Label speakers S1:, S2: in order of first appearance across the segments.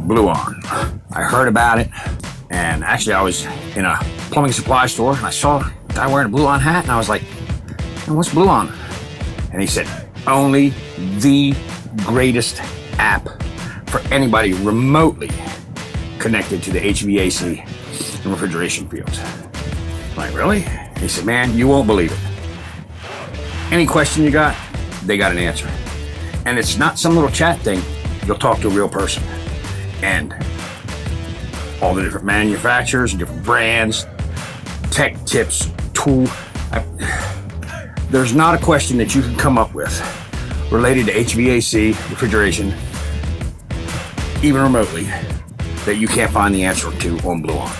S1: Blue On. I heard about it, and actually I was in a plumbing supply store, and I saw a guy wearing a Blue On hat, and I was like, what's Blue On? And he said, only the greatest app for anybody remotely connected to the HVAC and refrigeration fields. I'm like, really? He said, man, you won't believe it. Any question you got, they got an answer. And it's not some little chat thing. You'll talk to a real person. And all the different manufacturers, different brands, tech tips, there's not a question that you can come up with related to HVAC, refrigeration, even remotely, that you can't find the answer to on Blue On.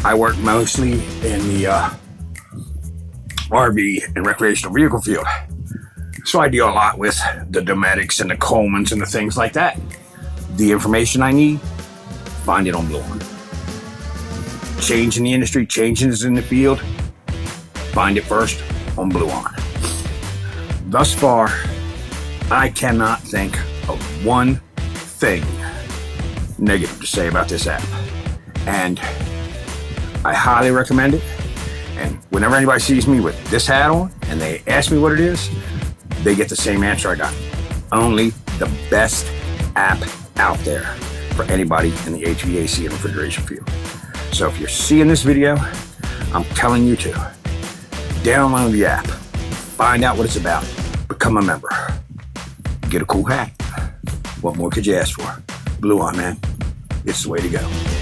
S1: I work mostly in the RV and recreational vehicle field. So I deal a lot with the Dometics and the Colemans and the things like that. The information I need, find it on Blue On. Change in the industry, changes in the field, find it first on Blue On. Thus far, I cannot think of one thing negative to say about this app. And I highly recommend it. And whenever anybody sees me with this hat on and they ask me what it is, they get the same answer I got. Only the best app out there for anybody in the HVAC and refrigeration field. So if you're seeing this video, I'm telling you to download the app, find out what it's about, become a member, get a cool hat. What more could you ask for? Blue On, man. It's the way to go.